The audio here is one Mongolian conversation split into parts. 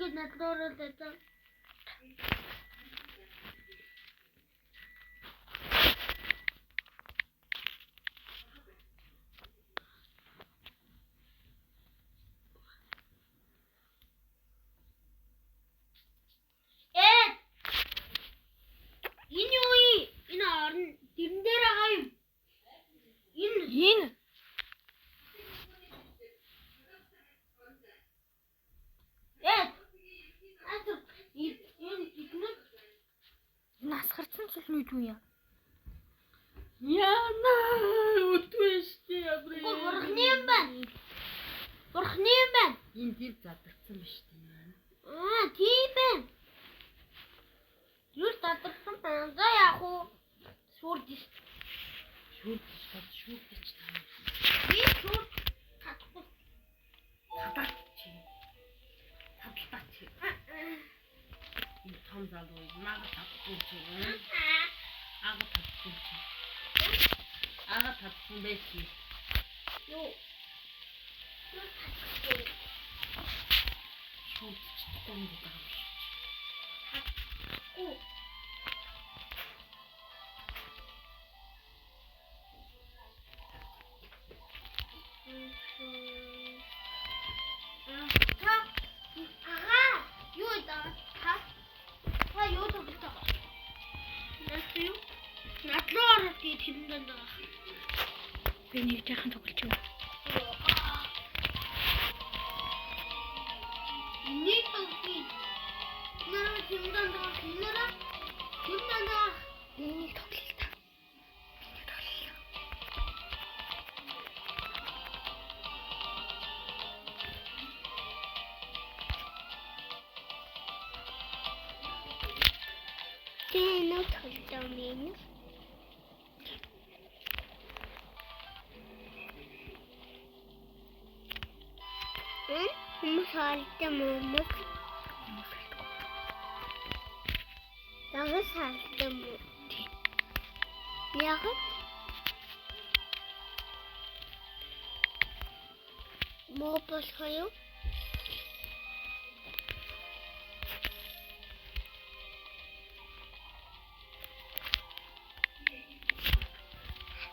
ингээд надлуурал даа. Насгарсан зүйл нь юу юм? Яна утвэшти абрэ. Бурхны юм байна. Бурхны юм байна. Энэ дэр задагдсан биш тийм. Тийм байна. Юу задагдсан байна? За яах вэ? Шүрдэж. Шүрдэж таа. Би шүрд татахгүй. Татаач. Энэ том залуу нага татахгүй чи. Ага татахгүй чи. Ага татахгүй байж чи. Юу? Шүрдэж тань даа. Татахгүй. Би нэг жаахан тоглож байна. Нэг тоглоё. Наа хэмдэн даа. Нэг тоглоё л та. Тэно тоглоё минь. Салтай мөмөс. Дагы салтай мө. Яг мопос хаяа.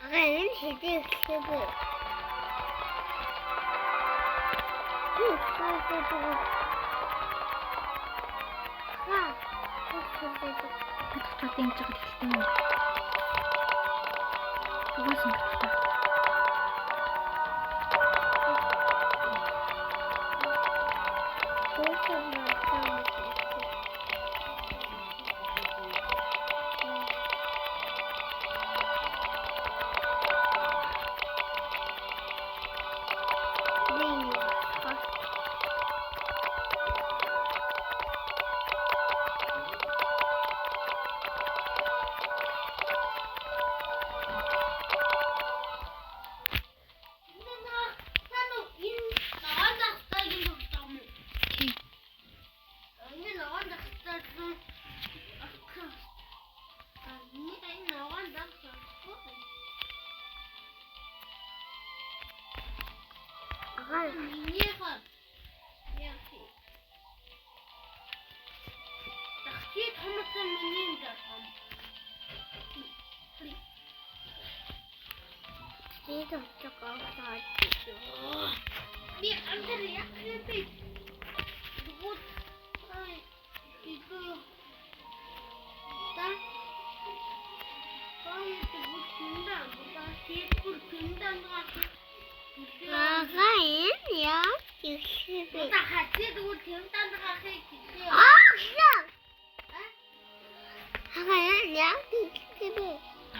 Аган хэдий хэвээ. Татчихад энэ жагаад хэлсэн юм. Угаас нь татчихаа.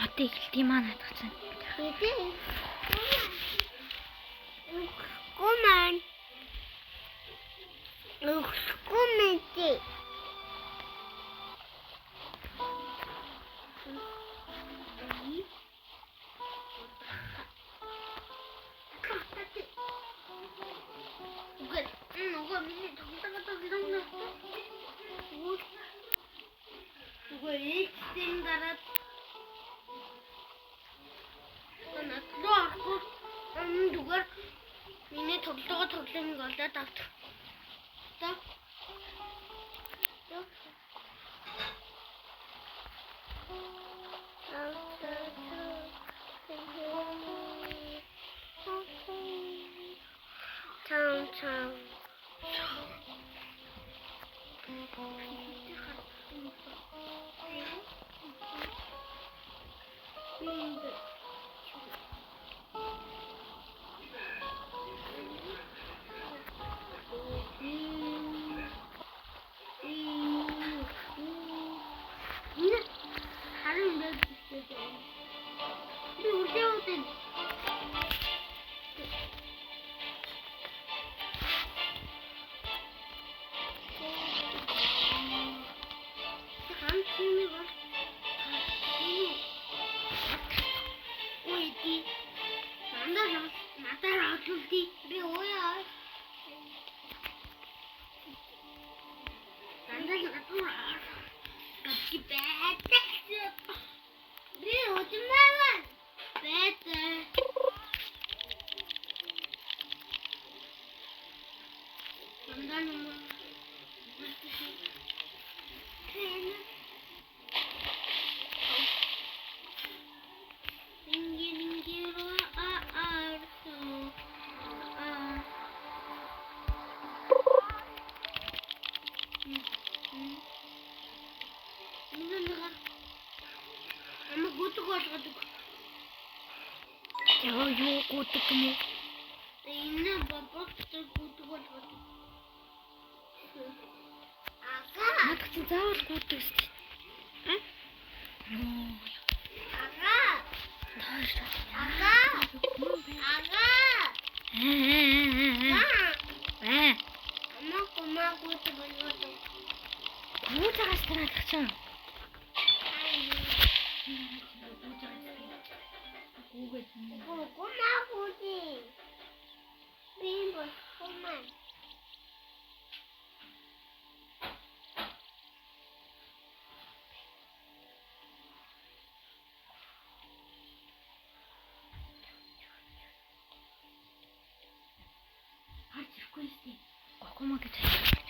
Хатыг хэлтий маа надагцсан. Шаа. Яа юу гүдэг юм бэ? Энэ бабагтай гүдэг болгоод. Ага. Надад чинь заавал гүдэг шүү. Ага. Тааш. Ага. Ага. Ама гүдэг болгоод. Юу цагаас танаад чинь? Гокома гэж хэлсэн.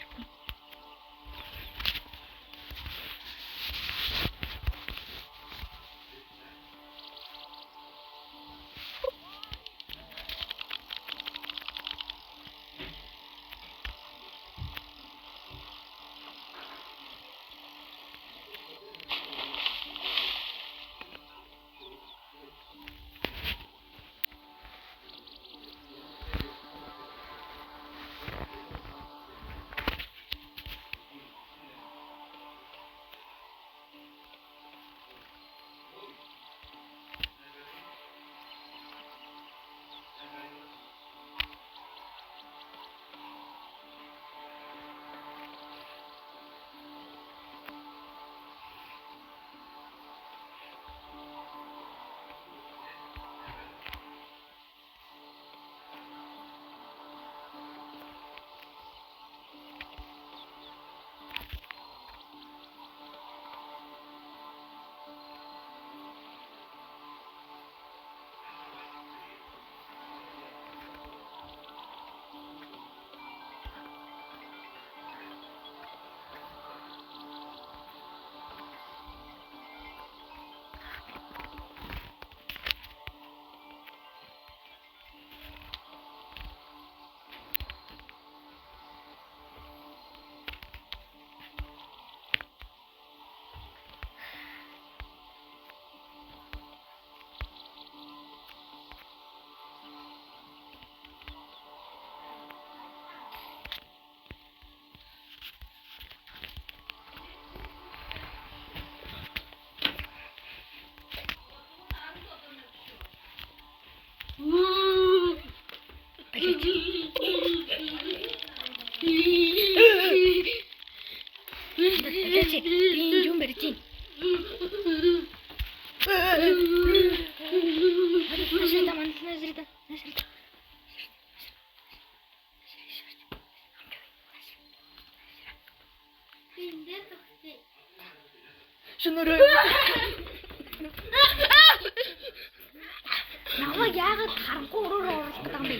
Намайг яагаад харахгүй өрөөр оруулах гэдэг юм бэ?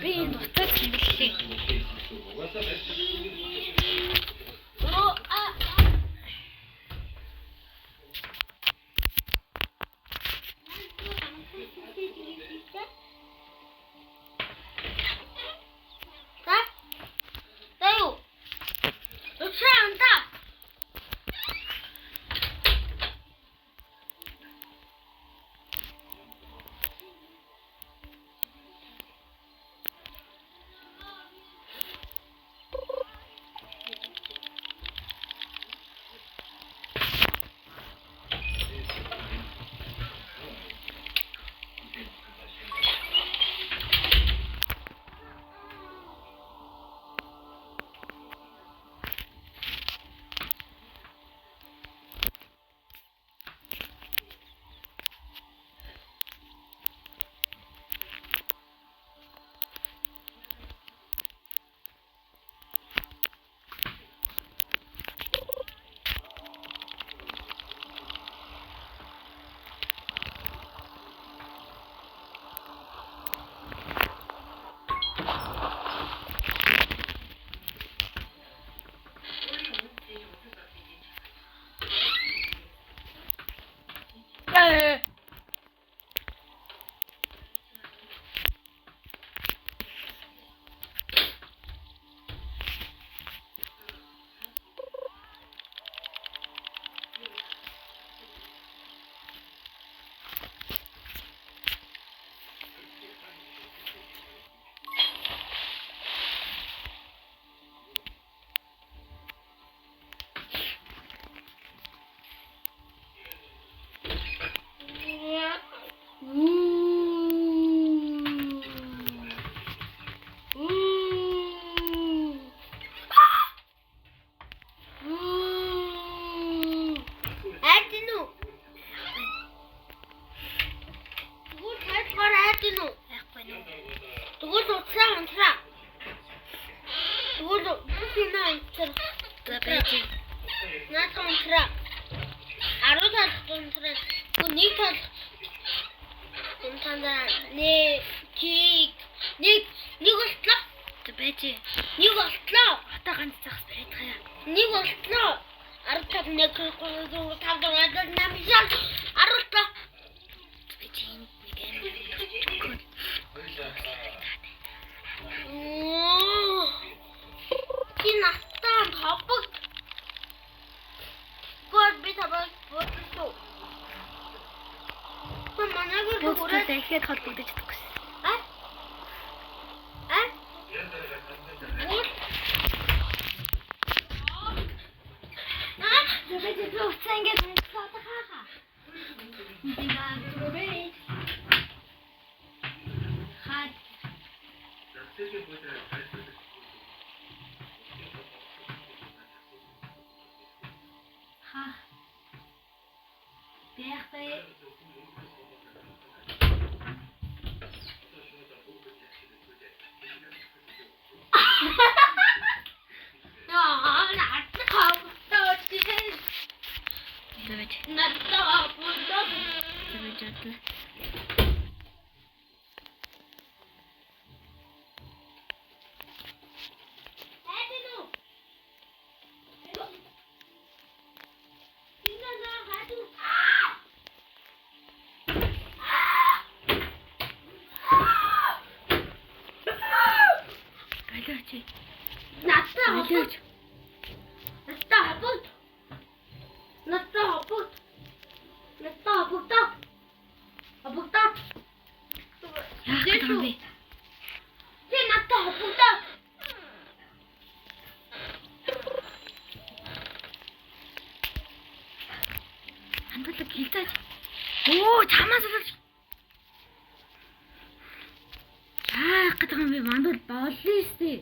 Би энэ дуцаад хингэлээ. байна уу? Тэгвэл уцаа унтраа. Тэгвэл кино унтраа. За байж. Наад унтраа. 10 тал унтраа. Нэг тал унтраа. Нэг болтлоо. За байж. Нэг болтлоо. Одоо ганц цагс бариад хаяа. Нэг болтлоо. 10 тал нэг 3 4 5 6 7 8 10 болтлоо. Байж нэг юм. Кинастан хапаг. Гол би табаг бодлоо. Манайг Бүгд дахиад холбогдож чадахгүй. А? За байж уцаа ингээд унтаад хаа. Димаа зүрээ. Хаад. Ха. Бэртэй. Оо, чамаас л. Яах гэдэг юм бэ? Мандал болно шүү дээ.